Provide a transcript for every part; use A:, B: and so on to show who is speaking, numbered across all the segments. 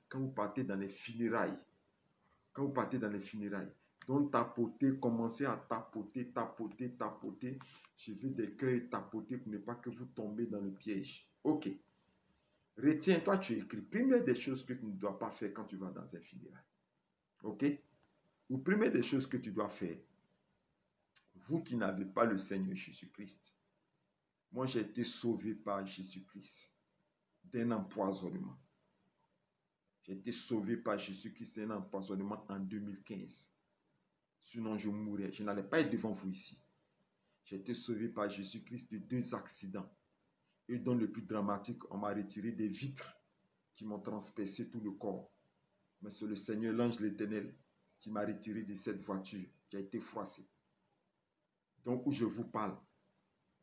A: quand vous partez dans les funérailles, donc tapoter, commencez à tapoter. Je veux des cœurs tapoter pour ne pas que vous tombez dans le piège. Ok. Retiens, toi tu écris. Première des choses que tu ne dois pas faire quand tu vas dans un funérail. Ok? Ou première des choses que tu dois faire, vous qui n'avez pas le Seigneur Jésus-Christ. Moi, j'ai été sauvé par Jésus-Christ d'un empoisonnement. J'ai été sauvé par Jésus-Christ d'un empoisonnement en 2015. Sinon, je mourrais. Je n'allais pas être devant vous ici. J'ai été sauvé par Jésus-Christ de 2 accidents. Et dans le plus dramatique, on m'a retiré des vitres qui m'ont transpercé tout le corps. Mais c'est le Seigneur, l'ange l'Éternel, qui m'a retiré de cette voiture qui a été froissée. Donc, où je vous parle,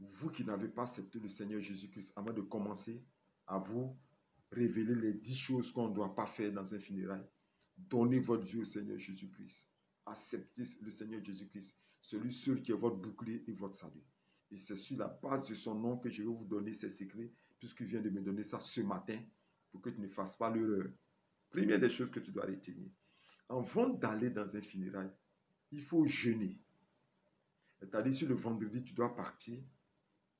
A: vous qui n'avez pas accepté le Seigneur Jésus-Christ, avant de commencer à vous révéler les 10 choses qu'on ne doit pas faire dans un funérail, donnez votre vie au Seigneur Jésus-Christ. Acceptez le Seigneur Jésus-Christ, celui seul qui est votre bouclier et votre salut. Et c'est sur la base de son nom que je vais vous donner ces secrets, puisqu'il vient de me donner ça ce matin, pour que tu ne fasses pas l'erreur. Première des choses que tu dois retenir. Avant d'aller dans un funérail, il faut jeûner. C'est-à-dire, si le vendredi, tu dois partir,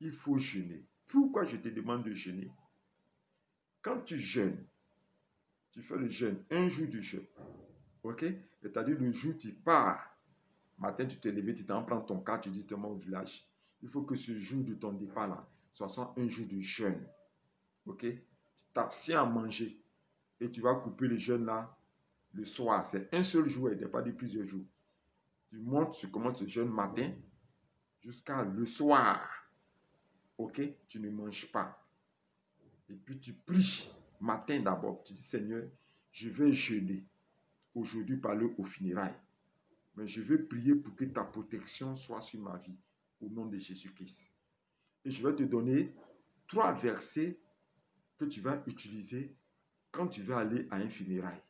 A: il faut jeûner. Pourquoi je te demande de jeûner? Quand tu jeûnes, tu fais le jeûne, un jour du jeûne. Ok? C'est-à-dire, le jour où tu pars, matin, tu t'es levé, tu t'en prends ton cas, tu dis au village. Il faut que ce jour de ton départ-là, soit un jour de jeûne. Ok? Tu t'abstiens à manger et tu vas couper le jeûne là le soir. C'est un seul jour, il n'y a pas de plusieurs jours. Tu montes, tu commences le jeûne matin jusqu'à le soir. Ok? Tu ne manges pas. Et puis tu pries matin d'abord. Tu dis, Seigneur, je vais jeûner aujourd'hui par le au funérailles. Mais je vais prier pour que ta protection soit sur ma vie au nom de Jésus-Christ. Et je vais te donner 3 versets que tu vas utiliser quand tu vas aller à un funérail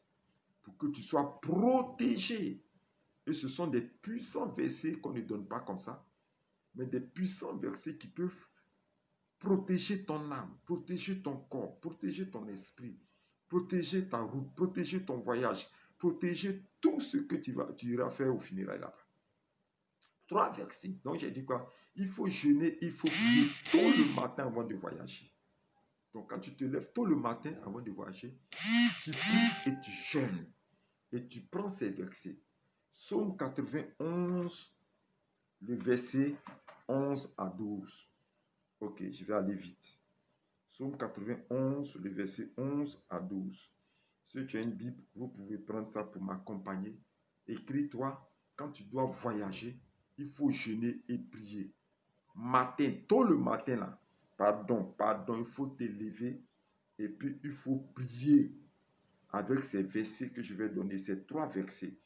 A: pour que tu sois protégé. Et ce sont des puissants versets qu'on ne donne pas comme ça, mais des puissants versets qui peuvent protéger ton âme, protéger ton corps, protéger ton esprit, protéger ta route, protéger ton voyage, protéger tout ce que tu iras faire au funérailles là-bas. 3 versets. Donc j'ai dit quoi? Il faut jeûner, il faut prier tôt le matin avant de voyager. Donc quand tu te lèves tôt le matin avant de voyager, tu pries et tu jeûnes. Et tu prends ces versets. Psaume 91, le verset 11 à 12. Ok, je vais aller vite. Psaume 91, le verset 11 à 12. Si tu as une Bible, vous pouvez prendre ça pour m'accompagner. Écris-toi, quand tu dois voyager, il faut jeûner et prier. Matin, tôt le matin, là, pardon, il faut te lever et puis il faut prier avec ces versets que je vais donner, ces 3 versets.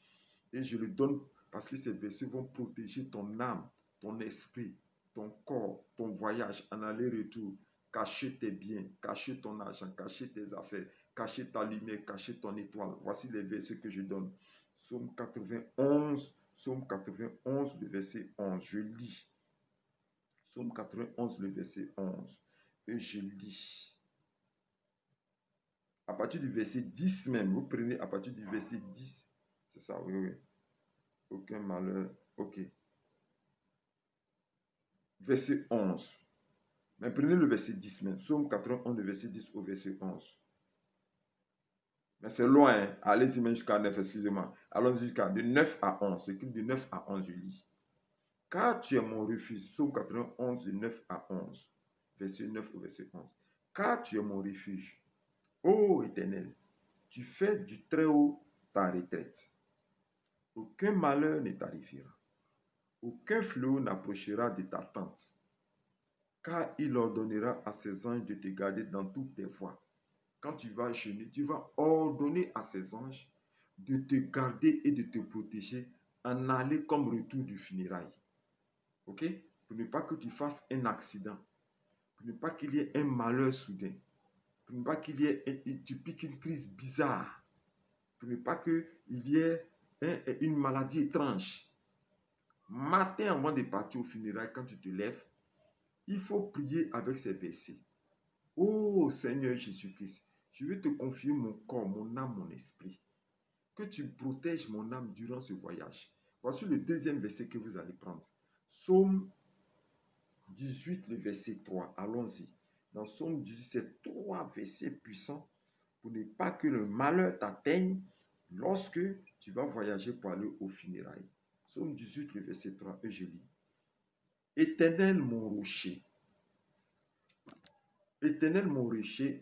A: Et je le donne parce que ces versets vont protéger ton âme, ton esprit, ton corps, ton voyage en aller-retour. Cacher tes biens, cacher ton argent, cacher tes affaires, cacher ta lumière, cacher ton étoile. Voici les versets que je donne. Psaume 91, le verset 11. Je lis. Psaume 91, le verset 11. Et je lis. À partir du verset 10 même, vous prenez à partir du verset 10. C'est ça, oui, oui. Aucun malheur. Ok. Verset 11. Mais prenez le verset 10 même. Psaume 91, le verset 10 au verset 11. Mais c'est loin. Hein? Allez-y même jusqu'à 9, excusez-moi. Allons-y jusqu'à de 9 à 11. C'est écrit de 9 à 11, je lis. Car tu es mon refuge. Psaume 91, de 9 à 11. Verset 9 au verset 11. Car tu es mon refuge. Ô Éternel, tu fais du très haut ta retraite. Aucun malheur ne t'arrivera. Aucun fléau n'approchera de ta tente. Car il ordonnera à ses anges de te garder dans toutes tes voies. Quand tu vas jeûner, tu vas ordonner à ses anges de te garder et de te protéger en aller comme retour du funérail. Ok? Pour ne pas que tu fasses un accident. Pour ne pas qu'il y ait un malheur soudain. Pour ne pas qu'il y ait tu piques une crise bizarre. Pour ne pas qu'il y ait une maladie étrange. Matin avant de partir au funérail, quand tu te lèves, il faut prier avec ces versets. Oh Seigneur Jésus-Christ, je vais te confier mon corps, mon âme, mon esprit. Que tu protèges mon âme durant ce voyage. Voici le deuxième verset que vous allez prendre. Psaume 18, le verset 3. Allons-y. Dans Psaume 18, c'est 3 versets puissants pour ne pas que le malheur t'atteigne lorsque tu vas voyager pour aller aux funérailles. Psaume 18, le verset 3, et je lis. Éternel mon rocher,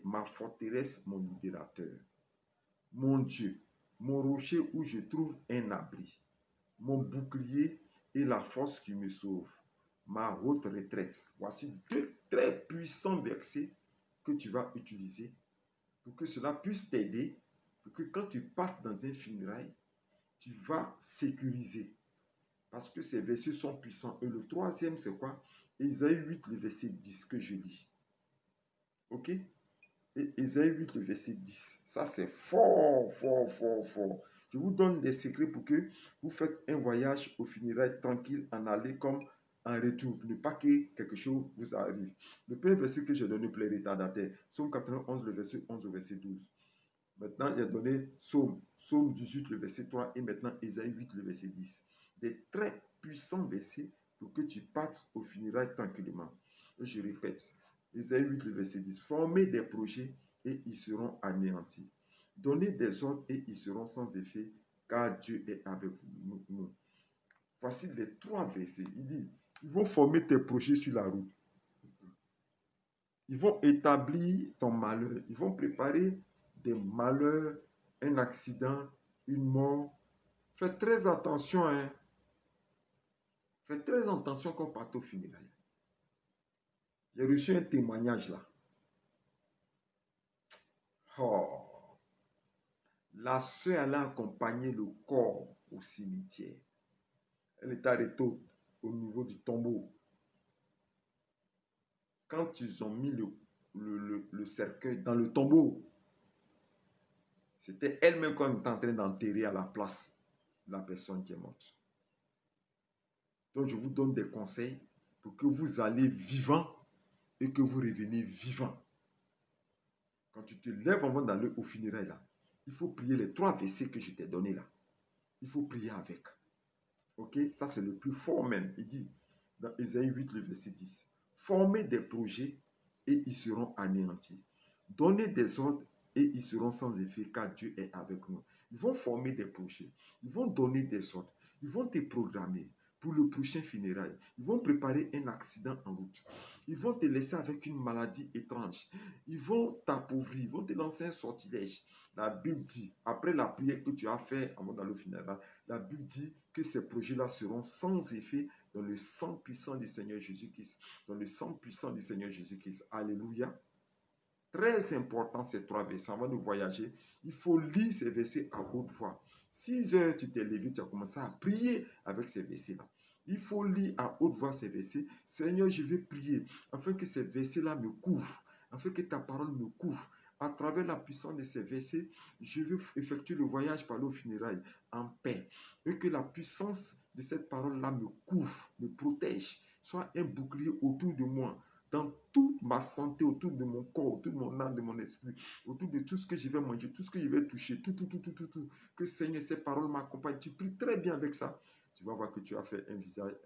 A: ma forteresse, mon libérateur, mon Dieu, mon rocher où je trouve un abri, mon bouclier et la force qui me sauve, ma haute retraite. Voici 2 très puissants versets que tu vas utiliser pour que cela puisse t'aider, pour que quand tu partes dans un funérail, tu vas sécuriser. Parce que ces versets sont puissants. Et le troisième, c'est quoi? Ésaïe 8, le verset 10 que je lis. Ok? Et Ésaïe 8, le verset 10. Ça, c'est fort, fort, fort, fort. Je vous donne des secrets pour que vous faites un voyage au funérailles tranquille, en aller comme en retour, pour ne pas que quelque chose vous arrive. Le premier verset que j'ai donné pour les retardataires, Psaume 91, le verset 11 au verset 12. Maintenant, il a donné Psaume 18, le verset 3, et maintenant Ésaïe 8, le verset 10. Des très puissants versets pour que tu partes au funérailles tranquillement. Et je répète, Ésaïe 8, le verset 10. Formez des projets et ils seront anéantis. Donnez des ordres et ils seront sans effet, car Dieu est avec nous. Voici les 3 versets. Il dit, ils vont former tes projets sur la route. Ils vont établir ton malheur. Ils vont préparer des malheurs, un accident, une mort. Faites très attention, hein. Faites très attention quand on part au funérailles. J'ai reçu un témoignage là. Oh. La soeur allait accompagner le corps au cimetière. Elle est arrêtée au niveau du tombeau. Quand ils ont mis le cercueil dans le tombeau, c'était elle-même qui était en train d'enterrer à la place la personne qui est morte. Donc, je vous donne des conseils pour que vous allez vivant et que vous revenez vivant. Quand tu te lèves avant d'aller au funérailles, là, il faut prier les 3 versets que je t'ai donnés là. Il faut prier avec. Ok? Ça, c'est le plus fort même. Il dit dans Ésaïe 8, le verset 10. Formez des projets et ils seront anéantis. Donnez des ordres et ils seront sans effet car Dieu est avec nous. Ils vont former des projets. Ils vont donner des ordres. Ils vont te programmer pour le prochain funérail. Ils vont préparer un accident en route. Ils vont te laisser avec une maladie étrange. Ils vont t'appauvrir. Ils vont te lancer un sortilège. La Bible dit, après la prière que tu as fait avant d'aller au funérail, la Bible dit que ces projets-là seront sans effet dans le sang puissant du Seigneur Jésus-Christ. Dans le sang puissant du Seigneur Jésus-Christ. Alléluia. Très important ces 3 versets. Avant de voyager, il faut lire ces versets à haute voix. 6 heures, tu t'es levé, tu as commencé à prier avec ces versets-là. Il faut lire à haute voix ces versets. Seigneur, je vais prier afin que ces versets-là me couvrent, afin que ta parole me couvre. À travers la puissance de ces versets, je veux effectuer le voyage par le funérailles en paix. Et que la puissance de cette parole-là me couvre, me protège, soit un bouclier autour de moi, dans toute ma santé, autour de mon corps, autour de mon âme, de mon esprit, autour de tout ce que je vais manger, tout ce que je vais toucher, tout. Que Seigneur, ces paroles m'accompagnent. Tu pries très bien avec ça. Tu vas voir que tu as fait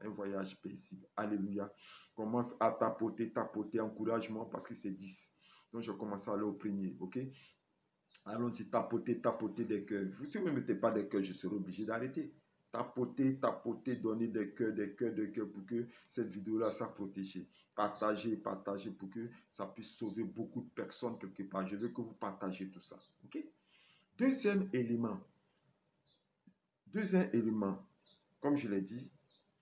A: un voyage paisible. Alléluia. Commence à tapoter, encourage-moi parce que c'est 10. Donc, je commence à aller au premier, ok? Allons-y, tapoter des cœurs. Si vous ne mettez pas des cœurs, je serai obligé d'arrêter. Tapoter, donner des cœurs pour que cette vidéo-là soit protégée. Partagez pour que ça puisse sauver beaucoup de personnes quelque part. Je veux que vous partagez tout ça. Ok? Deuxième élément, comme je l'ai dit,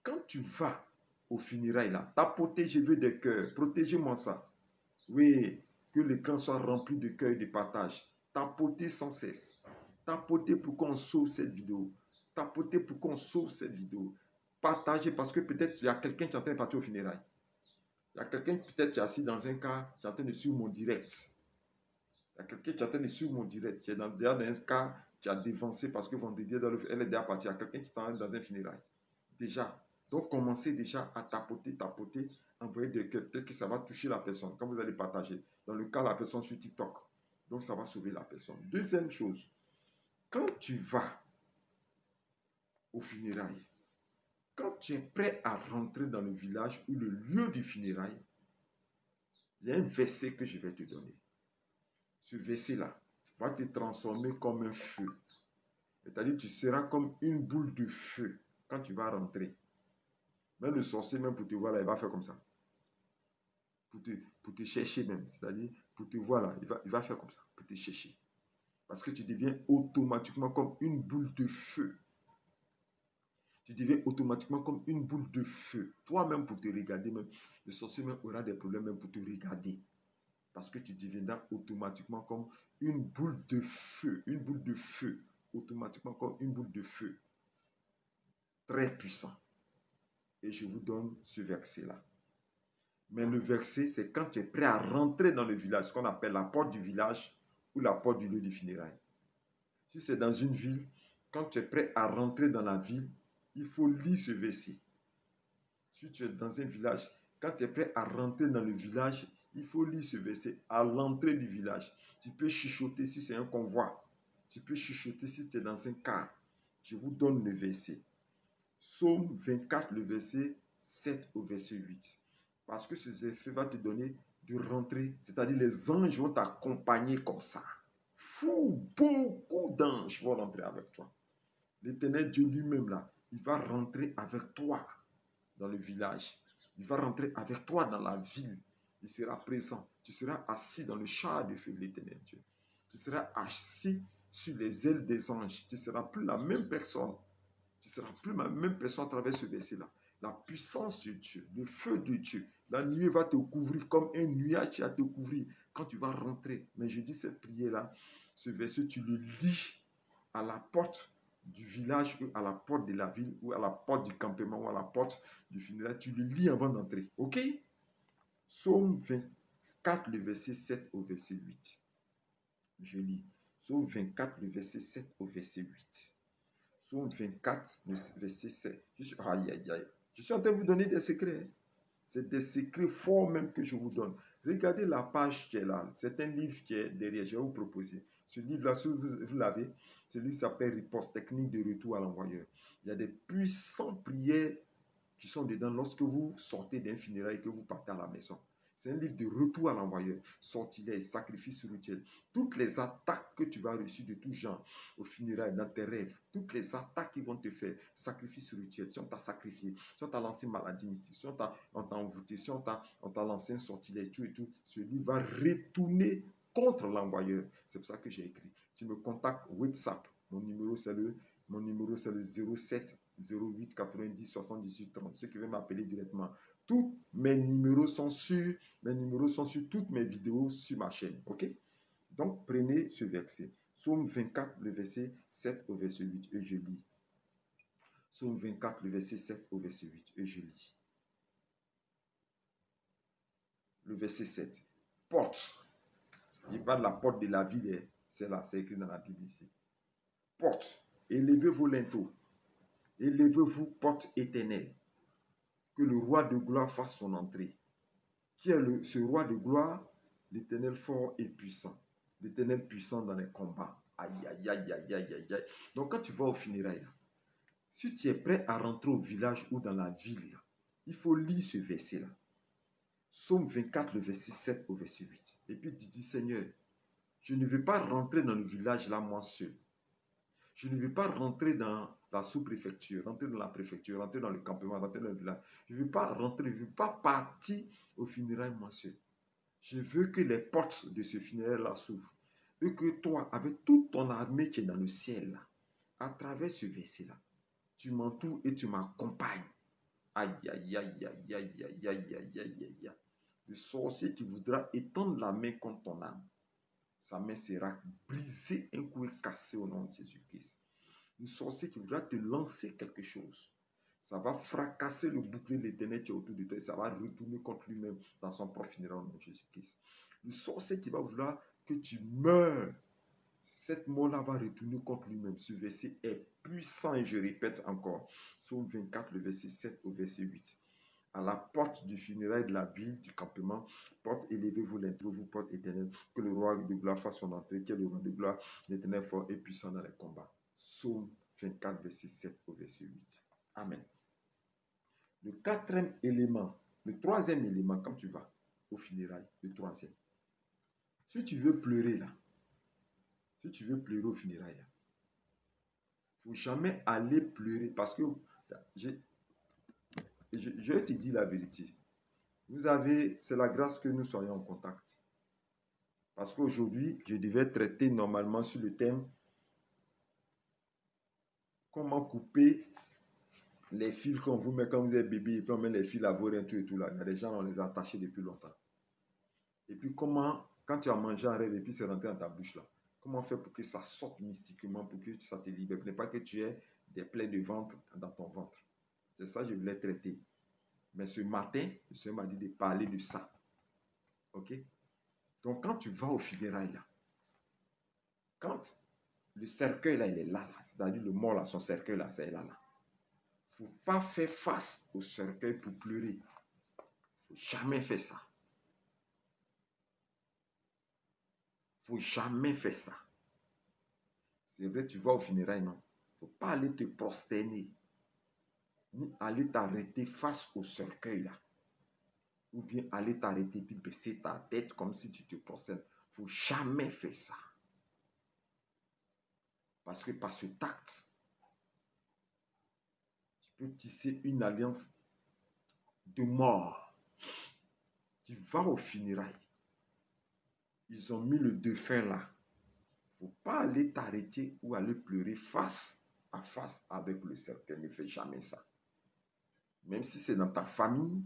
A: quand tu vas au funérailles là, tapoter, je veux des cœurs, protégez-moi ça. Oui, que l'écran soit rempli de cœurs de partage. Tapoter sans cesse. Tapoter pour qu'on sauve cette vidéo. Tapoter pour qu'on sauve cette vidéo. Partagez parce que peut-être il y a quelqu'un qui est en train de partir au funérailles. Il y a quelqu'un peut-être qui est assis dans un cas, qui est en train de suivre mon direct. Il y a quelqu'un qui est en train de suivre mon direct. Qui est déjà dans un cas qui a dévancé parce que vendredi, elle est déjà partie. Il y a quelqu'un qui est dans un funérail. Déjà. Donc, commencez déjà à tapoter, envoyer des cœurs. Peut-être que ça va toucher la personne quand vous allez partager. Dans le cas, la personne sur TikTok. Donc, ça va sauver la personne. Deuxième chose, quand tu vas au funérailles, quand tu es prêt à rentrer dans le village ou le lieu du funérailles, il y a un verset que je vais te donner. Ce verset-là va te transformer comme un feu. C'est-à-dire, tu seras comme une boule de feu quand tu vas rentrer. Même le sorcier, même pour te voir là, il va faire comme ça. Pour te chercher même. C'est-à-dire, pour te voir là, il va faire comme ça, pour te chercher. Parce que tu deviens automatiquement comme une boule de feu. Tu deviens automatiquement comme une boule de feu. Toi-même, pour te regarder, même, le sorcier même aura des problèmes même pour te regarder. Parce que tu deviendras automatiquement comme une boule de feu. Une boule de feu. Automatiquement comme une boule de feu. Très puissant. Et je vous donne ce verset-là. Mais le verset, c'est quand tu es prêt à rentrer dans le village, ce qu'on appelle la porte du village ou la porte du lieu du funérailles. Si c'est dans une ville, quand tu es prêt à rentrer dans la ville, il faut lire ce verset. Si tu es dans un village, quand tu es prêt à rentrer dans le village, il faut lire ce verset à l'entrée du village. Tu peux chuchoter si c'est un convoi. Tu peux chuchoter si tu es dans un car. Je vous donne le verset. Psaume 24, le verset 7 au verset 8. Parce que ce verset va te donner de rentrer, c'est-à-dire les anges vont t'accompagner comme ça. Fou, beaucoup d'anges vont rentrer avec toi. L'Éternel Dieu lui-même là, il va rentrer avec toi dans le village. Il va rentrer avec toi dans la ville. Il sera présent. Tu seras assis dans le char de feu de l'Éternel Dieu. Tu seras assis sur les ailes des anges. Tu ne seras plus la même personne. Tu ne seras plus la même personne à travers ce verset-là. La puissance de Dieu, le feu de Dieu, la nuée va te couvrir comme un nuage qui va te couvrir quand tu vas rentrer. Mais je dis cette prière-là, ce verset, tu le lis à la porte du village ou à la porte de la ville ou à la porte du campement ou à la porte du funérail. Tu le lis avant d'entrer. OK? Psaume 24, le verset 7 au verset 8. Je lis. Psaume 24, le verset 7 au verset 8. Psaume 24, le verset 7. Aïe, aïe, aïe. Je suis en train de vous donner des secrets. C'est des secrets forts même que je vous donne. Regardez la page qui est là. C'est un livre qui est derrière. Je vais vous proposer. Ce livre-là, si vous l'avez, ce livre s'appelle Riposte technique de retour à l'envoyeur. Il y a des puissantes prières qui sont dedans lorsque vous sortez d'un funérail et que vous partez à la maison. C'est un livre de retour à l'envoyeur, sortilège, sacrifice rituel. Toutes les attaques que tu vas reçues de tout genre au funérail, dans tes rêves, toutes les attaques qui vont te faire, sacrifice rituel, si on t'a sacrifié, si on t'a lancé une maladie mystique, si on t'a envoûté, si on t'a lancé un sortilège, tout et tout, ce livre va retourner contre l'envoyeur. C'est pour ça que j'ai écrit. Tu me contactes WhatsApp. Mon numéro, c'est le 07 08 90 78 30. Ceux qui veulent m'appeler directement. Tous mes numéros sont sur toutes mes vidéos sur ma chaîne. OK? Donc, prenez ce verset. Psaume 24, le verset 7 au verset 8. Et je lis. Psaume 24, le verset 7 au verset 8. Et je lis. Le verset 7. Porte. Je dis pas de la porte de la ville. C'est là, c'est écrit dans la Bible ici. Porte. Élevez vos linteaux. Élevez-vous, porte éternelle. Que le roi de gloire fasse son entrée. Qui est ce roi de gloire? L'Éternel fort et puissant. L'Éternel puissant dans les combats. Aïe, aïe, aïe, aïe, aïe, aïe, aïe. Donc quand tu vas au funérailles, si tu es prêt à rentrer au village ou dans la ville, il faut lire ce verset-là. Psaume 24, le verset 7 au verset 8. Et puis tu dis, Seigneur, je ne veux pas rentrer dans le village là, moi seul. Je ne veux pas rentrer dans la sous-préfecture, rentrer dans la préfecture, rentrer dans le campement, rentrer dans le village. Je ne veux pas rentrer, je ne veux pas partir au funérail moi seul. Je veux que les portes de ce funérail-là s'ouvrent. Et que toi, avec toute ton armée qui est dans le ciel, là, à travers ce verset-là, tu m'entoures et tu m'accompagnes. Aïe, aïe, aïe, aïe, aïe, aïe, aïe, aïe, aïe, aïe. Le sorcier qui voudra étendre la main contre ton âme, sa main sera brisée, un coup et cassé au nom de Jésus-Christ. Le sorcier qui voudra te lancer quelque chose, ça va fracasser le bouclier de l'Éternel qui est autour de toi et ça va retourner contre lui-même dans son propre funérail au nom de Jésus-Christ. Le sorcier qui va vouloir que tu meurs, cette mort-là va retourner contre lui-même. Ce verset est puissant et je répète encore. Psaume 24, le verset 7 au verset 8. à la porte du funérail de la ville, du campement. Porte, élevez-vous l'entrée, vous, porte éternelle, que le roi de gloire fasse son entrée, que le roi de gloire, l'éternel fort et puissant dans les combats. Psaume 24, verset 7 au verset 8. Amen. Le quatrième élément, le troisième élément, quand tu vas au funérail, le troisième. Si tu veux pleurer là, si tu veux pleurer au funérail là, il ne faut jamais aller pleurer parce que je te dis la vérité. Vous avez, c'est la grâce que nous soyons en contact. Parce qu'aujourd'hui, je devais traiter normalement sur le thème comment couper les fils qu'on vous met quand vous êtes bébé et puis on met les fils à vos reins et tout là. Il y a des gens, on les a attachés depuis longtemps. Et puis comment, quand tu as mangé un rêve et puis c'est rentré dans ta bouche là, comment faire pour que ça sorte mystiquement, pour que ça te libère, pour pas que tu aies des plaies de ventre dans ton ventre. C'est ça que je voulais traiter. Mais ce matin, le Seigneur m'a dit de parler de ça. Ok? Donc quand tu vas au funérailles là, quand le cercueil là, il est là, c'est-à-dire le mort là, son cercueil là, c'est là. Il ne faut pas faire face au cercueil pour pleurer. Il ne faut jamais faire ça. Il ne faut jamais faire ça. C'est vrai, tu vas au funérailles, non? Il ne faut pas aller te prosterner, ni aller t'arrêter face au cercueil là. Ou bien aller t'arrêter puis baisser ta tête comme si tu te prosternes. Il ne faut jamais faire ça. Parce que par ce acte, tu peux tisser une alliance de mort. Tu vas au funérailles. Ils ont mis le défunt là. Il ne faut pas aller t'arrêter ou aller pleurer face à face avec le cercueil. Ne fais jamais ça. Même si c'est dans ta famille,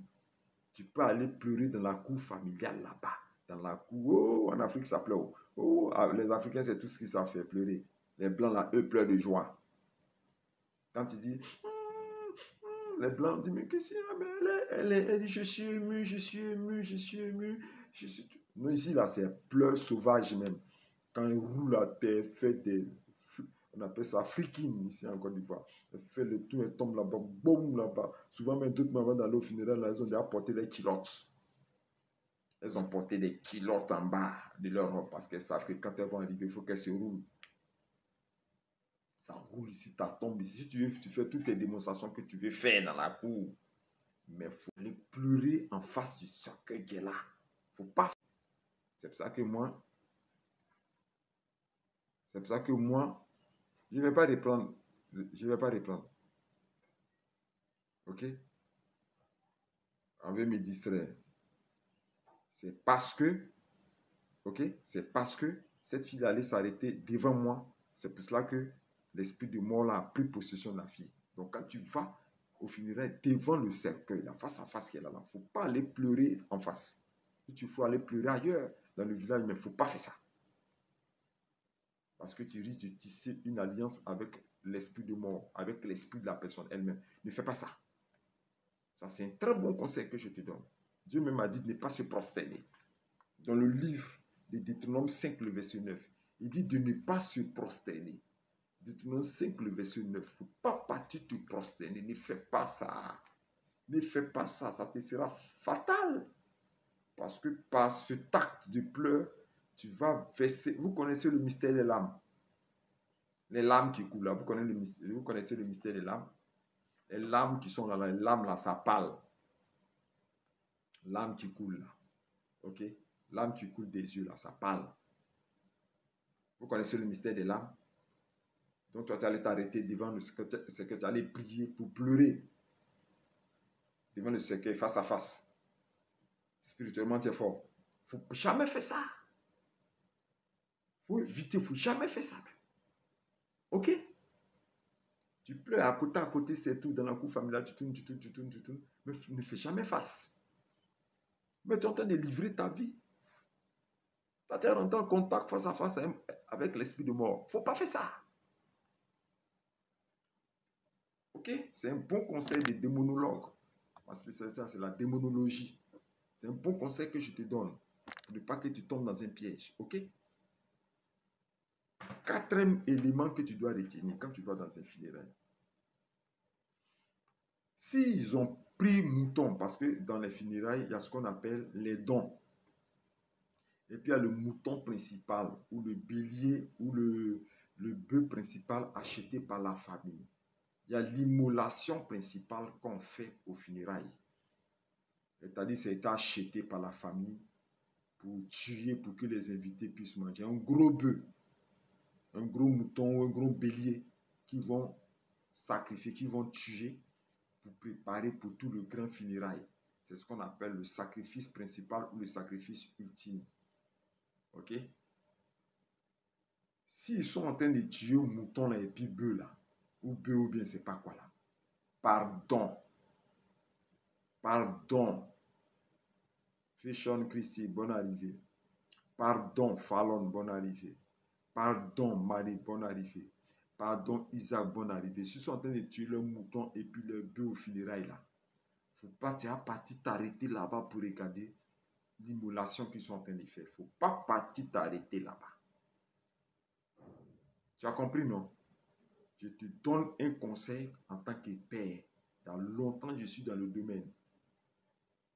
A: tu peux aller pleurer dans la cour familiale là-bas. Dans la cour, oh, en Afrique ça pleure. Oh, les Africains c'est tout ce qu'ils savent faire, pleurer. Les Blancs là, eux pleurent de joie. Quand tu dis, les Blancs disent, mais qu'est-ce qu'il y a? Elle dit, je suis ému, je suis ému, je suis ému. Je suis... Nous ici là, c'est pleurs sauvages même. Quand il roule à terre, fait des... On appelle ça freaking ici en Côte d'Ivoire. Elle fait le tour, elle tombe là-bas, boum là-bas. Souvent, même d'autres mamans dans l'eau funéraire, là, elles ont déjà porté les culottes. Elles ont porté des culottes en bas de leur robe parce qu'elles savent que quand elles vont arriver, il faut qu'elles se roulent. Ça roule ici, ça tombe ici. Si tu veux, tu fais toutes les démonstrations que tu veux faire dans la cour. Mais il faut aller pleurer en face du cercueil qui est là. Il ne faut pas. C'est pour ça que moi, je ne vais pas reprendre. Je ne vais pas reprendre. Ok? On veut me distraire. C'est parce que, ok? C'est parce que cette fille allait s'arrêter devant moi. C'est pour cela que l'esprit de mort là a pris possession de la fille. Donc quand tu vas au funérail devant le cercueil, là, face à face qui est là, il ne faut pas aller pleurer en face. Il faut aller pleurer ailleurs, dans le village, mais il ne faut pas faire ça. Parce que tu risques de tisser une alliance avec l'esprit de mort, avec l'esprit de la personne elle-même. Ne fais pas ça. Ça, c'est un très bon conseil que je te donne. Dieu même a dit de ne pas se prosterner. Dans le livre de Deutéronome 5, le verset 9, il dit de ne pas se prosterner. Deutéronome 5, le verset 9, il ne faut pas partir te prosterner. Ne fais pas ça. Ne fais pas ça. Ça te sera fatal. Parce que par cet acte de pleurs, tu vas verser. Vous connaissez le mystère des larmes. Les larmes qui coulent là. Vous connaissez le mystère des larmes. Les larmes qui sont là, les larmes là, ça parle. Larmes qui coulent là. Ok? Larmes qui coulent des yeux là, ça parle. Vous connaissez le mystère des larmes? Donc tu allais t'arrêter devant le cercueil, tu allais prier pour pleurer. Devant le cercueil, face à face. Spirituellement, tu es fort. Il ne faut jamais faire ça. Il faut éviter, il ne faut jamais faire ça. Ok? Tu pleures à côté, c'est tout. Dans la cour familiale, tu tournes. Mais ne fais jamais face. Mais tu es en train de livrer ta vie. Tu es rentré en contact face à face avec l'esprit de mort. Il ne faut pas faire ça. Ok? C'est un bon conseil des démonologues. Ma spécialité, c'est la démonologie. C'est un bon conseil que je te donne. Pour ne pas que tu tombes dans un piège. Ok? Quatrième élément que tu dois retenir quand tu vas dans un funérail. S'ils ont pris mouton, parce que dans les funérailles, il y a ce qu'on appelle les dons. Et puis il y a le mouton principal, ou le bélier, ou le bœuf principal acheté par la famille. Il y a l'immolation principale qu'on fait aux funérailles. C'est-à-dire, ça a été acheté par la famille pour tuer, pour que les invités puissent manger. Un gros bœuf, un gros mouton ou un gros bélier qui vont sacrifier, qui vont tuer pour préparer pour tout le grand funérail. C'est ce qu'on appelle le sacrifice principal ou le sacrifice ultime. Ok? S'ils sont en train de tuer un mouton là et puis bœuf là, ou bœuf ou bien c'est pas quoi là, pardon. Pardon. Fishon Christy, bonne arrivée. Pardon, Fallon, bonne arrivée. Pardon, Marie, bonne arrivée. Pardon, Isaac, bonne arrivée. Si ils sont en train de tuer le mouton et puis le bœuf au funérailles là, faut pas partir t'arrêter là-bas pour regarder l'immolation qu'ils sont en train de faire. Faut pas partir t'arrêter là-bas. Tu as compris, non? Je te donne un conseil en tant que père. Il y a longtemps je suis dans le domaine.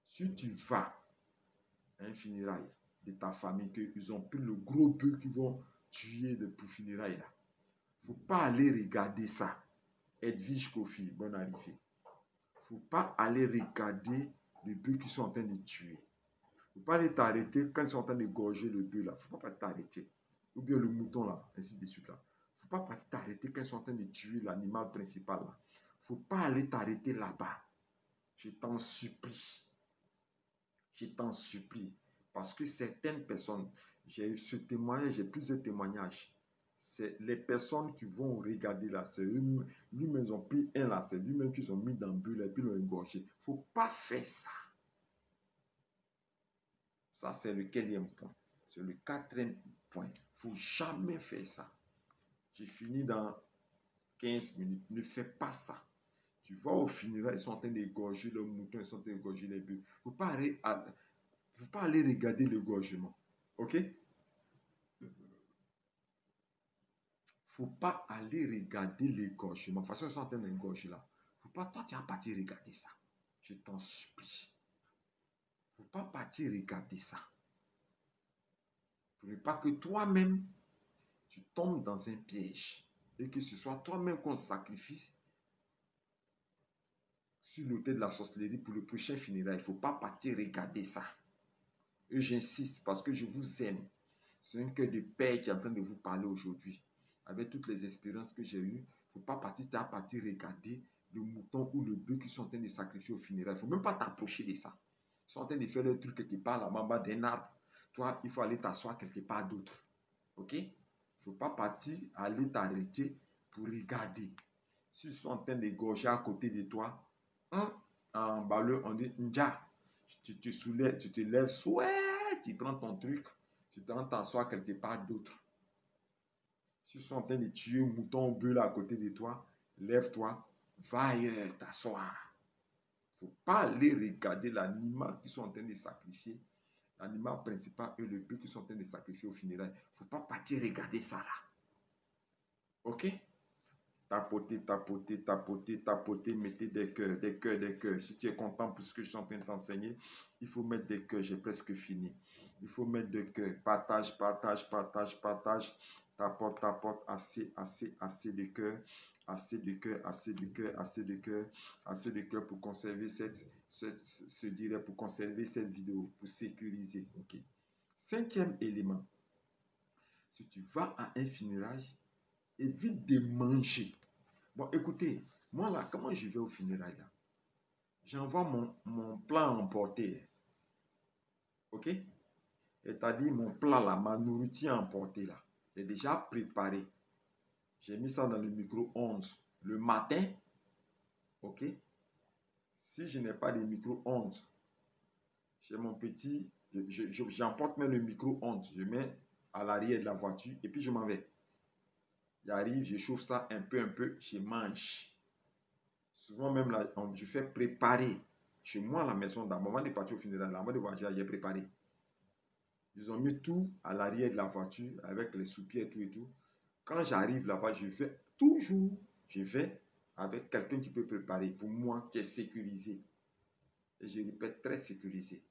A: Si tu vas à un funérail de ta famille, qu'ils ont pris le gros bœuf qu'ils vont tuer pour funérailles là, faut pas aller regarder ça. Edwige Kofi, bonne arrivée. Faut pas aller regarder les bœufs qui sont en train de tuer. Faut pas aller t'arrêter quand ils sont en train de gorger le bœuf là. Faut pas t'arrêter. Ou bien le mouton là, ainsi de suite là. Faut pas partir t'arrêter quand ils sont en train de tuer l'animal principal là. Faut pas aller t'arrêter là-bas. Je t'en supplie. Je t'en supplie. Parce que certaines personnes, j'ai eu ce témoignage, j'ai plusieurs témoignages. C'est les personnes qui vont regarder là, c'est lui-même, ils ont pris un là, c'est lui-même qu'ils ont mis dans le bulle et puis l'ont égorgé. Il ne faut pas faire ça. Ça, c'est le quatrième point. C'est le quatrième point. Il ne faut jamais faire ça. J'ai fini dans 15 minutes. Ne fais pas ça. Tu vas au funérailles, ils sont en train d'égorger le mouton, ils sont en train d'égorger les bœufs. Il ne faut pas aller regarder l'égorgement. OK? Il ne faut pas aller regarder l'égorgement. De toute façon, ils sont en train d'égorger là. Il ne faut pas, toi, tu n'as pas partir regarder ça. Je t'en supplie. Il ne faut pas partir regarder ça. Il ne faut pas que toi-même, tu tombes dans un piège et que ce soit toi-même qu'on sacrifie sur l'autel de la sorcellerie pour le prochain funérail. Il ne faut pas partir regarder ça. Et j'insiste parce que je vous aime. C'est un cœur de père qui est en train de vous parler aujourd'hui. Avec toutes les expériences que j'ai eues, il ne faut pas partir regarder le mouton ou le bœuf qui sont en train de sacrifier au funérail. Il ne faut même pas t'approcher de ça. Ils sont en train de faire le truc quelque part là, en bas d'un arbre. Toi, il faut aller t'asseoir quelque part d'autre. OK? Il ne faut pas partir aller t'arrêter pour regarder. S'ils sont en train d'égorger à côté de toi, en ballon, on dit Nja. Tu te soulèves, tu te lèves, souhait, tu prends ton truc, tu te rends t'asseoir quelque part d'autre. Si ils sont en train de tuer un mouton ou bœuf là à côté de toi, lève-toi, va ailleurs t'asseoir. Il ne faut pas aller regarder l'animal qu'ils sont en train de sacrifier, l'animal principal et le bœuf qu'ils sont en train de sacrifier au funérail. Il ne faut pas partir regarder ça là. OK? Tapoter, tapoter, tapoter, tapoter, mettez des cœurs, des cœurs, des cœurs. Si tu es content pour ce que je suis en train de t'enseigner, il faut mettre des cœurs, j'ai presque fini. Il faut mettre des cœurs, partage, partage, partage, partage, tapote, tapote, assez, assez, assez de cœurs, assez de cœurs, assez de cœurs, assez de cœurs, assez de cœurs pour conserver pour conserver cette vidéo, pour sécuriser. OK. Cinquième élément, si tu vas à un funérail, évite de manger. Bon, écoutez, moi là, comment je vais au funérail là? J'envoie mon plat emporté. OK? C'est-à-dire mon plat là, ma nourriture emportée là. J'ai déjà préparé. J'ai mis ça dans le micro-ondes le matin. OK? Si je n'ai pas de micro-ondes, j'ai mon petit, j'emporte même le micro-ondes. Je mets à l'arrière de la voiture et puis je m'en vais. J'arrive, je chauffe ça un peu, je mange. Souvent même là, je fais préparer chez moi à la maison d'abord. Avant de partir au funérail, avant de voyager, j'ai préparé. Ils ont mis tout à l'arrière de la voiture avec les soupiers et tout et tout. Quand j'arrive là-bas, je vais toujours, je vais avec quelqu'un qui peut préparer, pour moi, qui est sécurisé. Et je répète, très sécurisé.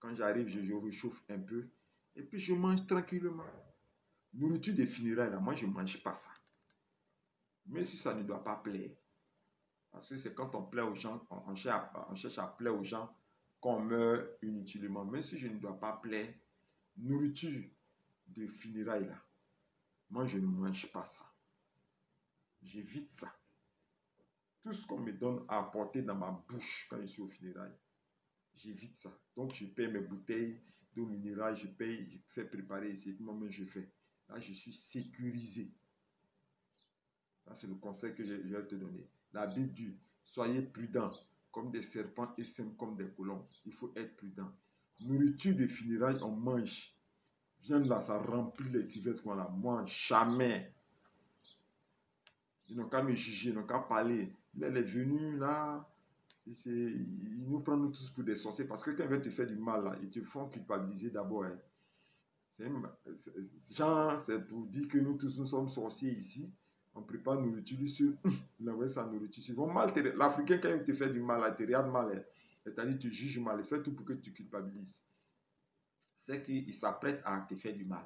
A: Quand j'arrive, je réchauffe un peu. Et puis, je mange tranquillement. Nourriture de funérailles, là, moi, je ne mange pas ça. Même si ça ne doit pas plaire. Parce que c'est quand on plaît aux gens, on cherche à plaire aux gens qu'on meurt inutilement. Même si je ne dois pas plaire, nourriture de funérailles, là, moi, je ne mange pas ça. J'évite ça. Tout ce qu'on me donne à apporter dans ma bouche quand je suis au funérailles, j'évite ça. Donc, je paye mes bouteilles d'eau minérale, je paye, je fais préparer, c'est moi-même je fais. Là, je suis sécurisé. Ça, c'est le conseil que je vais te donner. La Bible dit, soyez prudents comme des serpents et sains comme des colons. Il faut être prudent. Nourriture de funérailles, on mange. Viens là, ça remplit les cuvettes qu'on la mange. Jamais. Ils n'ont qu'à me juger, ils n'ont qu'à parler. Elle est venue là, ils nous prennent tous pour des sorciers parce que quand ils veulent te faire du mal, là, ils te font culpabiliser d'abord. Hein. C'est pour dire que nous tous, nous sommes sorciers ici. On prépare nourriture sur. Il envoie sa nourriture sur. L'Africain, quand il te fait du mal, il te regarde mal. Hein. C'est-à-dire, tu juges mal. Il fait tout pour que tu culpabilises. C'est qu'il s'apprête à te faire du mal.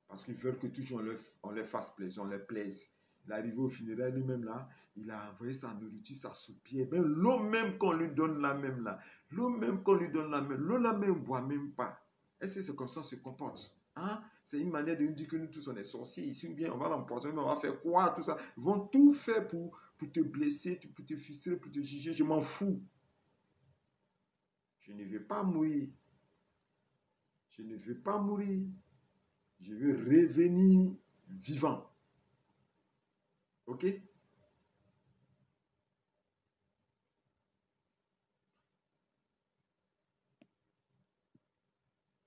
A: Parce qu'ils veulent que toujours on leur fasse plaisir, on leur plaise. Il est arrivé au funérail lui-même là, il a envoyé sa nourriture, sa soupière. Même l'eau même qu'on lui donne la même là, l'eau même qu'on lui donne la même, l'eau la même, on ne boit même pas. Est-ce que c'est comme ça qu'on se comporte? Hein? C'est une manière de nous dire que nous tous on est sorciers ici, ou bien on va l'empoisonner, on va faire quoi, tout ça. Ils vont tout faire pour te blesser, pour te frustrer, pour te juger. Je m'en fous. Je ne veux pas mourir. Je ne veux pas mourir. Je veux revenir vivant. Ok?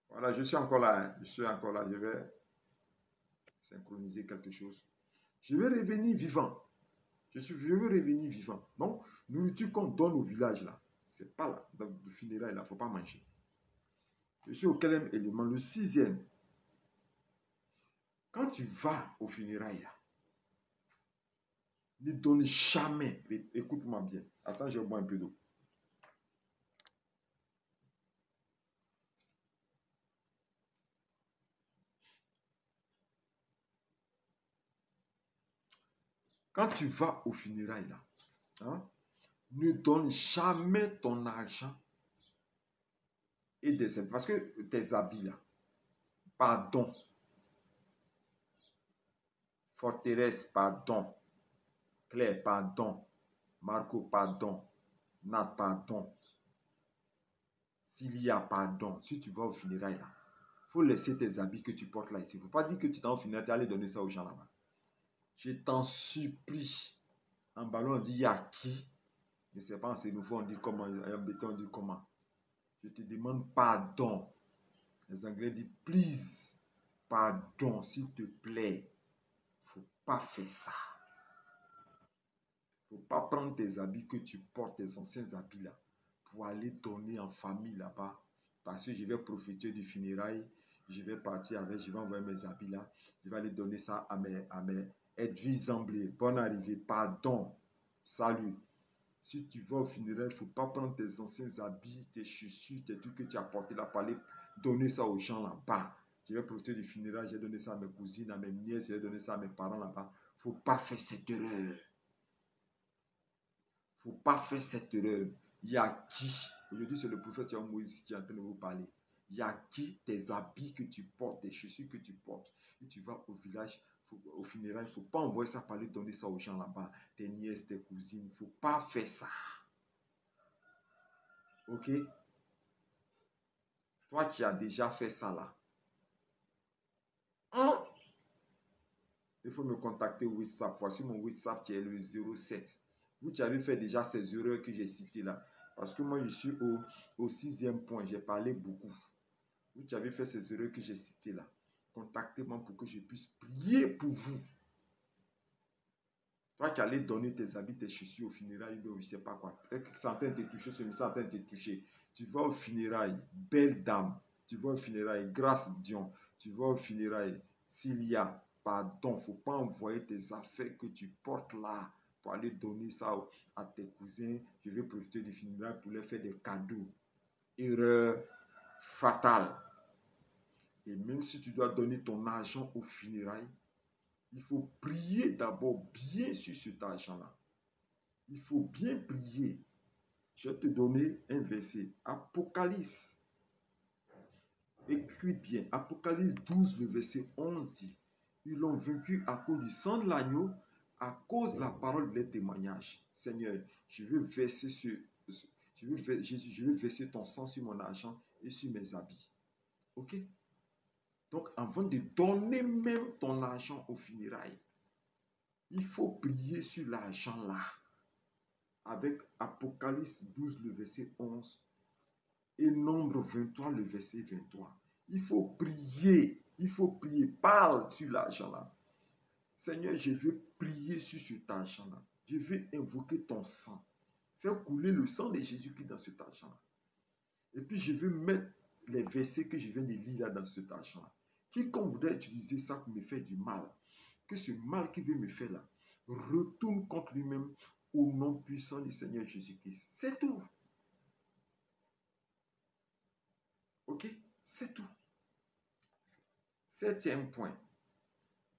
A: Voilà, je suis encore là. Hein. Je suis encore là. Je vais synchroniser quelque chose. Je vais revenir vivant. Je veux revenir vivant. Donc, nourriture qu'on donne au village, là, c'est pas là. Dans le funérail, là, il ne faut pas manger. Je suis au quatrième élément. Le sixième. Quand tu vas au funérail, là, ne donne jamais. Écoute-moi bien. Attends, je bois un peu d'eau. Quand tu vas au funérail, là, hein, ne donne jamais ton argent et des habits. Parce que tes habits, là, pardon. Forteresse, pardon. Claire, pardon. Marco, pardon. Nat, pardon. S'il y a pardon, si tu vas au funérail, là, il faut laisser tes habits que tu portes là ici. Il ne faut pas dire que tu t'en au funérail, tu allais donner ça aux gens là-bas. Je t'en supplie. En ballon, on dit il y a qui. Je ne sais pas en sénophone, on dit comment. En béton, on dit comment. Je te demande pardon. Les Anglais disent please. Pardon, s'il te plaît. Il ne faut pas faire ça. Il ne faut pas prendre tes habits que tu portes, tes anciens habits là, pour aller donner en famille là-bas. Parce que je vais profiter du funérail, je vais partir avec, je vais envoyer mes habits là, je vais aller donner ça à mes Edwige Zamblé. Bonne arrivée, pardon, salut. Si tu vas au funérail, il ne faut pas prendre tes anciens habits, tes chaussures, tes trucs que tu as portés là, pour aller donner ça aux gens là-bas. Je vais profiter du funérail, je vais donner ça à mes cousines, à mes nièces, je vais donner ça à mes parents là-bas. Il ne faut pas faire cette erreur. Il ne faut pas faire cette erreur. Il y a qui, aujourd'hui c'est le prophète Moïse qui est en train de vous parler. Il y a qui tes habits que tu portes, tes chaussures que tu portes. Et tu vas au village, au funérail, il ne faut pas envoyer ça, parler, donner ça aux gens là-bas. Tes nièces, tes cousines, il ne faut pas faire ça. Ok? Toi qui as déjà fait ça là. Il faut me contacter au WhatsApp. Voici mon WhatsApp qui est le 07. Vous qui avez fait déjà ces erreurs que j'ai citées là. Parce que moi je suis au sixième point. J'ai parlé beaucoup. Vous qui avez fait ces erreurs que j'ai citées là. Contactez-moi pour que je puisse prier pour vous. Toi qui allais donner tes habits, tes chaussures au funérail, je ne sais pas quoi. Peut-être que ça en train de te toucher, ce message en train de te toucher. Tu vas au funérail, belle dame. Tu vas au funérail, grâce Dion. Tu vas au funérail, s'il y a pardon, il ne faut pas envoyer tes affaires que tu portes là pour aller donner ça à tes cousins. Je vais profiter du funérailles pour leur faire des cadeaux. Erreur fatale. Et même si tu dois donner ton argent au funérailles, il faut prier d'abord bien sur cet argent-là. Il faut bien prier. Je vais te donner un verset. Apocalypse. Écris bien. Apocalypse 12, le verset 11 dit, ils l'ont vaincu à cause du sang de l'agneau, à cause de la parole de leur témoignage. Seigneur, je veux verser Jésus, je veux verser ton sang sur mon argent et sur mes habits. Ok? Donc, avant de donner même ton argent aux funérailles, il faut prier sur l'argent là. Avec Apocalypse 12, le verset 11 et Nombre 23, le verset 23. Il faut prier. Il faut prier. Parle sur l'argent là. Seigneur, je veux prier sur cet argent là. Je veux invoquer ton sang. Faire couler le sang de Jésus-Christ dans cet argent là. Et puis je veux mettre les versets que je viens de lire là dans cet argent là. Quiconque voudrait utiliser ça pour me faire du mal, que ce mal qu'il veut me faire là, retourne contre lui-même au nom puissant du Seigneur Jésus-Christ. C'est tout. Ok? C'est tout. 7e point.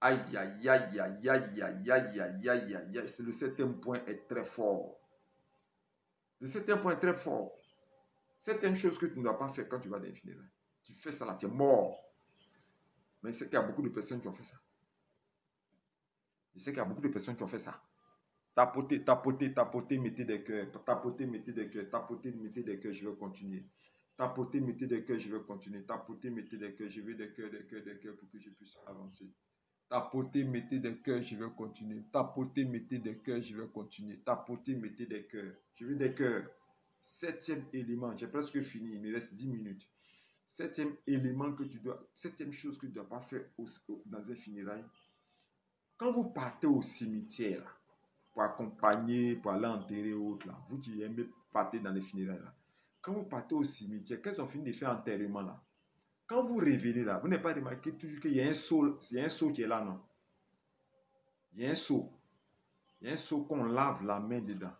A: Aïe, aïe, aïe, aïe, aïe, aïe, aïe, aïe, aïe, aïe. Le 7e point est très fort. Le 7e point est très fort. 7e chose que tu ne dois pas faire quand tu vas dans les funérailles. Tu fais ça là, tu es mort. Mais je sais qu'il y a beaucoup de personnes qui ont fait ça. Je sais qu'il y a beaucoup de personnes qui ont fait ça. Tapoter, tapoter, tapoter, mettez des cœurs. Tapoter, mettez des cœurs. Tapoter, mettez des cœurs, je vais continuer. Tapoter, mettez des cœurs, je vais continuer. Tapoter, mettez des cœurs, je veux des cœurs, des cœurs, des cœurs pour que je puisse avancer. Tapoter, mettez des cœurs, je vais continuer. Tapoter, mettez des cœurs, je vais continuer. Tapoter, mettez des cœurs. Je veux des cœurs. 7e élément, j'ai presque fini, il me reste 10 minutes. 7e élément que tu dois, 7e chose que tu ne dois pas faire dans un funérail. Quand vous partez au cimetière, là, pour accompagner, pour aller enterrer autres, là, vous qui aimez partir dans les funérailles, là, quand vous partez au cimetière, quand ils ont fini de faire enterrement, là, quand vous révélez là, vous n'avez pas remarqué toujours qu'il y a un seau qui est là, non? Il y a un seau. Il y a un seau qu'on lave la main dedans.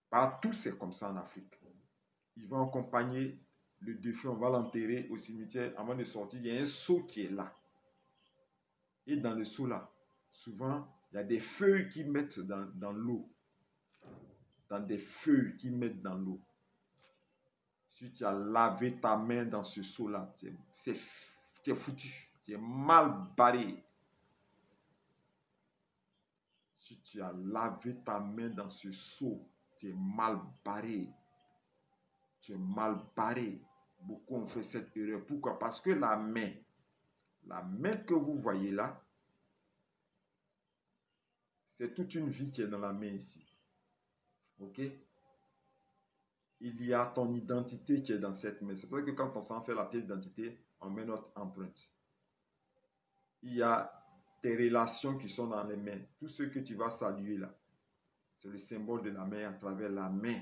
A: Partout, c'est comme ça en Afrique. Ils vont accompagner le défunt, on va l'enterrer au cimetière. Avant de sortir, il y a un seau qui est là. Et dans le seau là, souvent, il y a des feuilles qui mettent dans l'eau. Dans des feuilles qui mettent dans l'eau. Si tu as lavé ta main dans ce seau-là, tu es foutu. Tu es mal barré. Si tu as lavé ta main dans ce seau, tu es mal barré. Tu es mal barré. Beaucoup ont fait cette erreur. Pourquoi? Parce que la main que vous voyez là, c'est toute une vie qui est dans la main ici. Ok? Il y a ton identité qui est dans cette main. C'est pour ça que quand on s'en fait la pièce d'identité, on met notre empreinte. Il y a tes relations qui sont dans les mains. Tout ce que tu vas saluer là, c'est le symbole de la main à travers la main.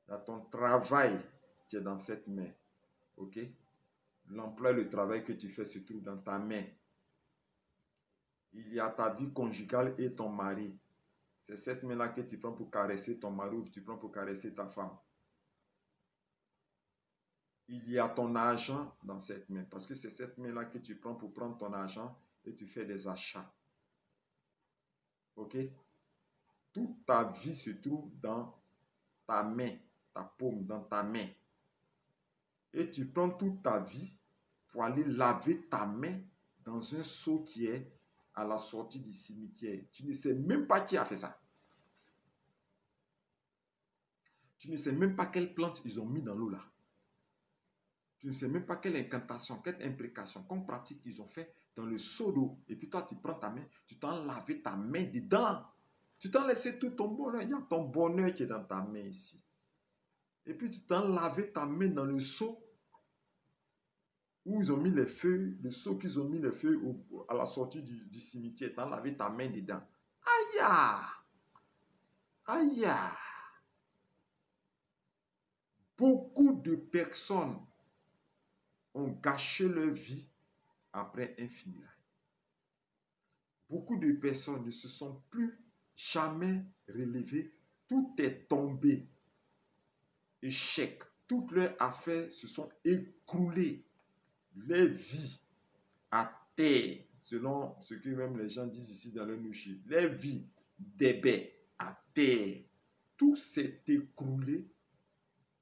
A: Il y a ton travail qui est dans cette main. Ok? L'emploi et le travail que tu fais se trouve dans ta main. Il y a ta vie conjugale et ton mari. C'est cette main-là que tu prends pour caresser ton mari ou que tu prends pour caresser ta femme. Il y a ton argent dans cette main. Parce que c'est cette main-là que tu prends pour prendre ton argent et tu fais des achats. Ok? Toute ta vie se trouve dans ta main, ta paume, dans ta main. Et tu prends toute ta vie pour aller laver ta main dans un seau qui est à la sortie du cimetière. Tu ne sais même pas qui a fait ça. Tu ne sais même pas quelle plante ils ont mis dans l'eau là. Tu ne sais même pas quelle incantation, quelle imprécation, quelle pratique ils ont fait dans le seau d'eau. Et puis toi, tu prends ta main, tu t'en lavé ta main dedans. Tu t'en laissé tout ton bonheur. Il y a ton bonheur qui est dans ta main ici. Et puis tu t'en lavé ta main dans le seau où ils ont mis les feuilles, le seau qu'ils ont mis les feuilles à la sortie du cimetière. Tu as lavé ta main dedans. Aïe! Aïe! Beaucoup de personnes ont gâché leur vie après un funérail. beaucoup de personnes ne se sont plus jamais relevées. Tout est tombé. Échec. Toutes leurs affaires se sont écroulées. Les vies à terre, selon ce que même les gens disent ici dans le Nouchi. Les vies des bêtes à terre. Tout s'est écroulé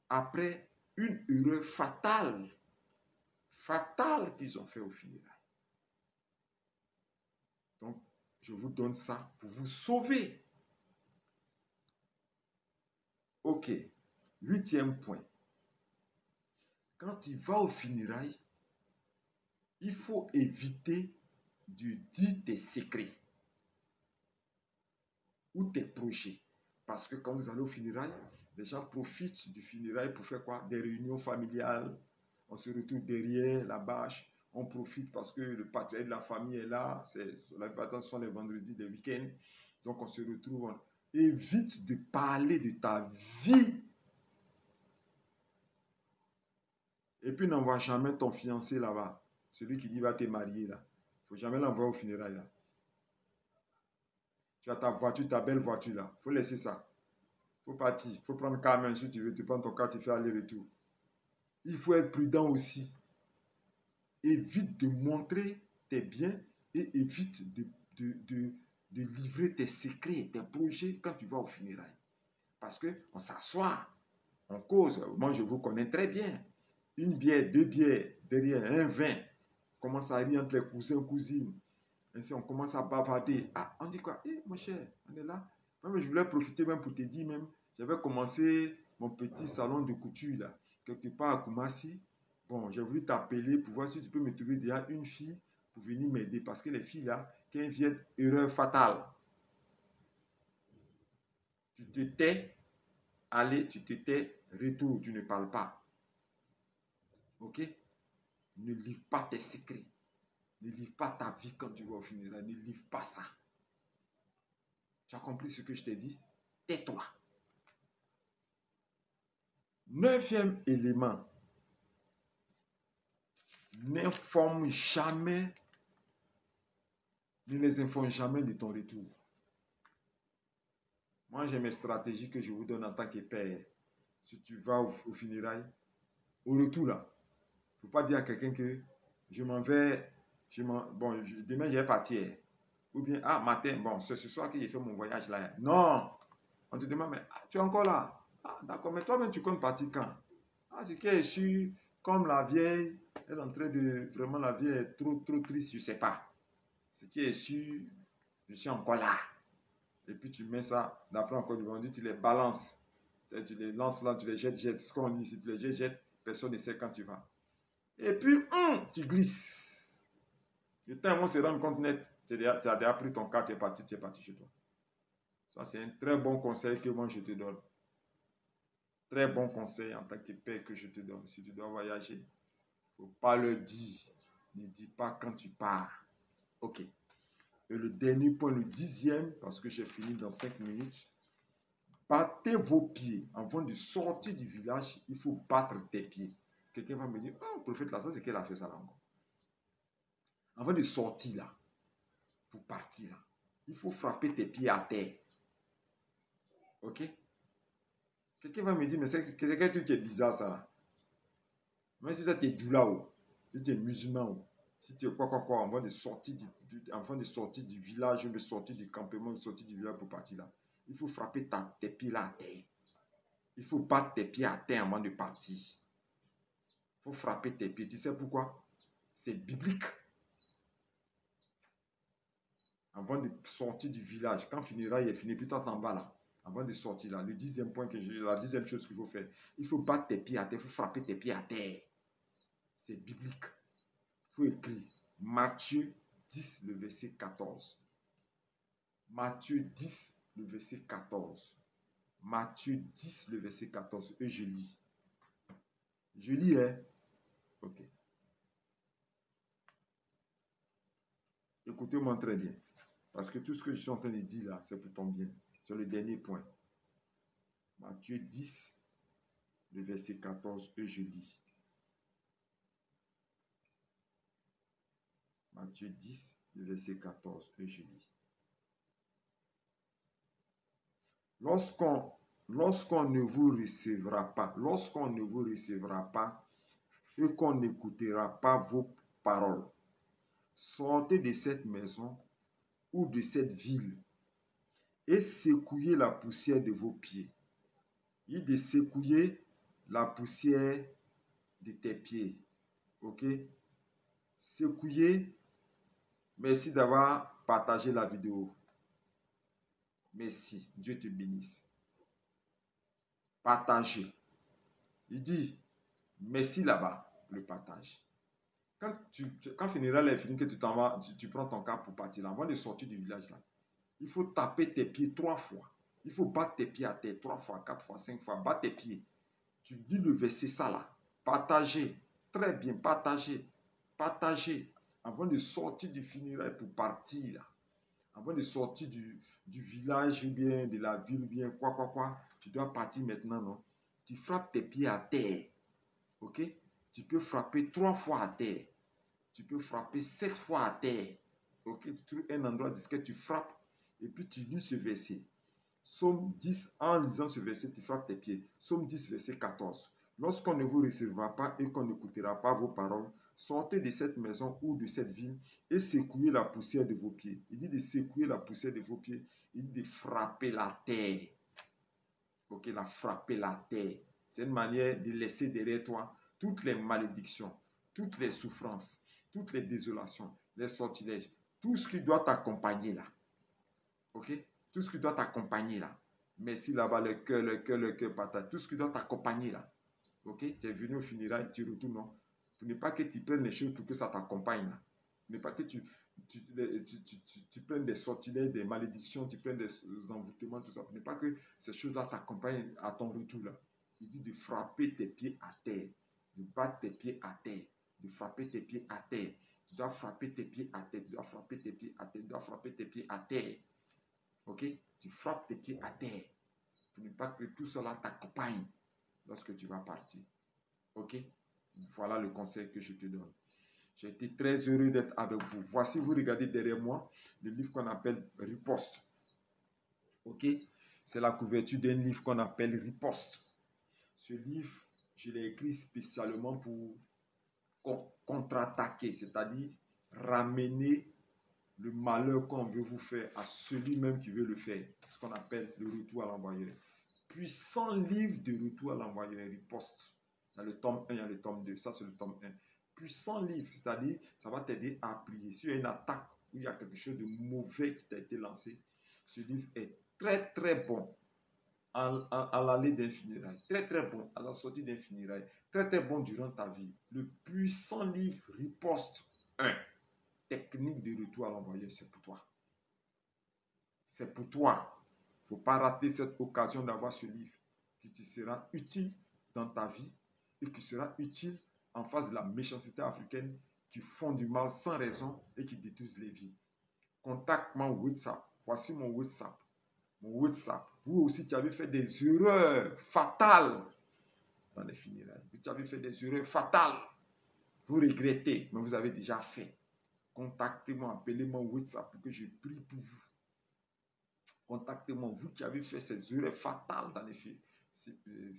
A: après une erreur fatale. Fatale qu'ils ont fait au funérailles. Donc, je vous donne ça pour vous sauver. Ok. 8e point. Quand tu vas au funérailles, il faut éviter de dire tes secrets ou tes projets. Parce que quand vous allez au funérailles, les gens profitent du funérailles pour faire quoi? Des réunions familiales. On se retrouve derrière la bâche. On profite parce que le patriarche de la famille est là. La plupart ce sont les vendredis, les week-ends. Donc on se retrouve. Évite de parler de ta vie. Et puis n'envoie jamais ton fiancé là-bas. Celui qui dit va te marier là. Il ne faut jamais l'envoyer au funérailles là. Tu as ta voiture, ta belle voiture là. Il faut laisser ça. Il faut partir. Il faut prendre car même si tu veux. Tu prends ton car, tu fais aller-retour. Il faut être prudent aussi. Évite de montrer tes biens et évite de livrer tes secrets, tes projets quand tu vas au funérailles. Parce qu'on s'assoit, on cause. Moi, je vous connais très bien. Une bière, 2 bières, derrière un vin. On commence à rire entre les cousins, cousines. Ainsi, on commence à bavarder. Ah, on dit quoi? Eh, mon cher, on est là. Même, je voulais profiter même pour te dire même, j'avais commencé mon petit salon de couture là, quelque part à Koumassi. Bon, j'ai voulu t'appeler pour voir si tu peux me trouver déjà une fille pour venir m'aider. Parce que les filles là, quand elles viennent, erreur fatale. Tu te tais, allez, tu te tais, retour, tu ne parles pas. Ok? Ne livre pas tes secrets. Ne livre pas ta vie quand tu vas au funérailles. Ne livre pas ça. Tu as compris ce que je t'ai dit? Tais-toi. 9e élément. N'informe jamais, ne les informe jamais de ton retour. Moi, j'ai mes stratégies que je vous donne en tant que père. Si tu vas au funérailles, au retour là, il ne faut pas dire à quelqu'un que je m'en vais, bon, demain je vais partir. Ou bien, ah, matin, bon, c'est ce soir que j'ai fait mon voyage là. Non! On te demande, mais tu es encore là? Ah, d'accord, mais toi-même, tu comptes partir quand? Ah, c'est qu'elle est sûre, comme la vieille, elle est en train de, vraiment, la vieille est trop, trop triste, je ne sais pas. Ce qui est sûr, je suis encore là. Et puis tu mets ça, d'après encore du vendredi, tu les balances. Tu les lances là, tu les jettes. Ce qu'on dit ici, tu les jettes, personne ne sait quand tu vas. Et puis, tu glisses. Le temps où on se rend compte net, tu as déjà pris ton cas, tu es parti chez toi. Ça, c'est un très bon conseil que moi je te donne. Très bon conseil en tant que père que je te donne. Si tu dois voyager, il ne faut pas le dire. Ne dis pas quand tu pars. Ok. Et le dernier point, le 10e, parce que j'ai fini dans 5 minutes. Battez vos pieds. Avant de sortir du village, il faut battre tes pieds. Quelqu'un va me dire, oh, prophète là, ça c'est qu'elle a fait ça là encore. Avant de sortir là, pour partir là, il faut frapper tes pieds à terre. Ok? Quelqu'un va me dire, mais c'est quel truc qui est bizarre ça là. Même si tu es doula, si tu es musulman, si tu es quoi, avant de sortir du village, de sortir du campement, de sortir du village pour partir là, il faut frapper tes pieds là à terre. Il faut battre tes pieds à terre avant de partir. Il faut frapper tes pieds. Tu sais pourquoi? C'est biblique. Avant de sortir du village, quand finira, il est fini, puis toi en bas là. Avant de sortir là, le 10e point la 10e chose qu'il faut faire, il faut battre tes pieds à terre, il faut frapper tes pieds à terre. C'est biblique. Il faut écrire Matthieu 10, le verset 14. Matthieu 10, le verset 14. Matthieu 10, le verset 14. Et je lis. Je lis, hein? Ok. Écoutez-moi très bien. Parce que tout ce que je suis en train de dire là, c'est pour ton bien. C'est le dernier point. Matthieu 10, le verset 14, et je lis. Matthieu 10, le verset 14, et je lis. Lorsqu'on ne vous recevra pas et qu'on n'écoutera pas vos paroles, sortez de cette maison ou de cette ville et secouez la poussière de vos pieds. Il dit de secouer la poussière de tes pieds. Ok? Secouer. Merci d'avoir partagé la vidéo. Merci. Dieu te bénisse. Partagez. Il dit merci là-bas pour le partage. Quand Funéral est fini, que tu t'en vas, tu prends ton cas pour partir là, avant de sortir du village là, il faut taper tes pieds 3 fois. Il faut battre tes pieds à terre 3 fois, 4 fois, 5 fois. Battre tes pieds. Tu dis le verset ça là. Partagez. Très bien, partagez. Partagez. Avant de sortir du funérail pour partir là. Avant de sortir du village ou bien de la ville ou bien quoi. Tu dois partir maintenant, non? Tu frappes tes pieds à terre. Ok? Tu peux frapper 3 fois à terre. Tu peux frapper 7 fois à terre. Ok? Tu trouves un endroit discret, tu frappes et puis tu lis ce verset. Psaume 10, en lisant ce verset, tu frappes tes pieds. Psaume 10, verset 14. Lorsqu'on ne vous recevra pas et qu'on n'écoutera pas vos paroles, sortez de cette maison ou de cette ville et secouez la poussière de vos pieds. Il dit de secouer la poussière de vos pieds. Il dit de frapper la terre. Ok, la frapper la terre. C'est une manière de laisser derrière toi toutes les malédictions, toutes les souffrances, toutes les désolations, les sortilèges, tout ce qui doit t'accompagner là. Ok? Tout ce qui doit t'accompagner là. Merci là-bas, le cœur, patate. Tout ce qui doit t'accompagner là. Ok? Tu es venu au funérail, tu retournes. Non? Pour ne pas que tu prennes les choses pour que ça t'accompagne là. Pour ne pas que tu prennes des sortilèges, des malédictions, tu prennes des envoûtements, tout ça. Pour ne pas que ces choses-là t'accompagnent à ton retour là. Il dit de frapper tes pieds à terre. De battre tes pieds à terre. De frapper tes pieds à terre. Tu dois frapper tes pieds à terre. Tu dois frapper tes pieds à terre. Tu dois frapper tes pieds à terre. Ok? Tu frappes tes pieds à terre pour ne pas que tout cela t'accompagne lorsque tu vas partir. Ok? Voilà le conseil que je te donne. J'ai été très heureux d'être avec vous. Voici, vous regardez derrière moi, le livre qu'on appelle Riposte. Ok? C'est la couverture d'un livre qu'on appelle Riposte. Ce livre, je l'ai écrit spécialement pour contre-attaquer, c'est-à-dire ramener le malheur qu'on veut vous faire à celui même qui veut le faire. Ce qu'on appelle le retour à l'envoyeur. Puissant livre de retour à l'envoyeur, riposte. Il y a le tome 1, il y a le tome 2. Ça, c'est le tome 1. Puissant livre, c'est-à-dire, ça va t'aider à prier. Si il y a une attaque ou il y a quelque chose de mauvais qui t'a été lancé, ce livre est très, très bon à l'allée d'un funérail. Très, très bon à la sortie d'un funérail. Très, très bon durant ta vie. Le puissant livre riposte 1. Technique de retour à l'envoyeur, c'est pour toi. C'est pour toi. Il ne faut pas rater cette occasion d'avoir ce livre qui te sera utile dans ta vie et qui sera utile en face de la méchanceté africaine qui font du mal sans raison et qui détruisent les vies. Contacte mon WhatsApp. Voici mon WhatsApp. Mon WhatsApp. Vous aussi qui avez fait des erreurs fatales dans les funérailles. Vous avez fait des erreurs fatales. Vous regrettez, mais vous avez déjà fait. Contactez-moi, appelez-moi WhatsApp pour que je prie pour vous. Contactez-moi, vous qui avez fait ces erreurs fatales dans les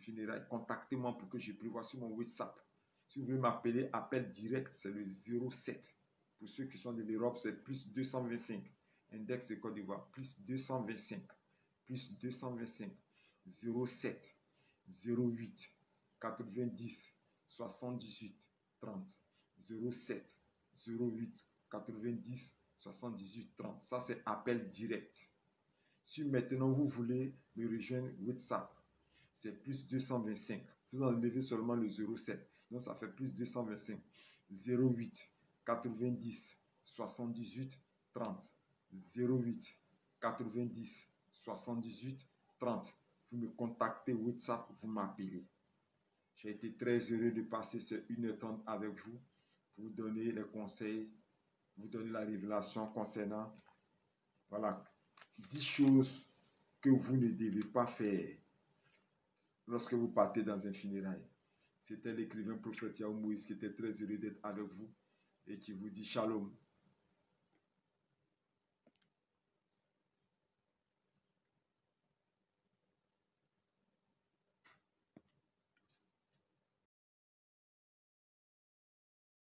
A: funérailles. Contactez-moi pour que je prie. Voici mon WhatsApp. Si vous voulez m'appeler, appel direct, c'est le 07. Pour ceux qui sont de l'Europe, c'est plus 225. Index et Côte d'Ivoire, plus 225. Plus 225. 07 08 90 78 30. 07 08 90 78 30. Ça, c'est appel direct. Si maintenant vous voulez me rejoindre WhatsApp, c'est plus 225. Vous enlevez seulement le 07. Donc, ça fait plus 225. 08 90 78 30. 08 90 78 30. Vous me contactez WhatsApp, vous m'appelez. J'ai été très heureux de passer ces 1h30 avec vous, vous donner les conseils, vous donner la révélation concernant, voilà, 10 choses que vous ne devez pas faire lorsque vous partez dans un funérail. C'était l'écrivain prophète Yahweh Moïse qui était très heureux d'être avec vous et qui vous dit shalom.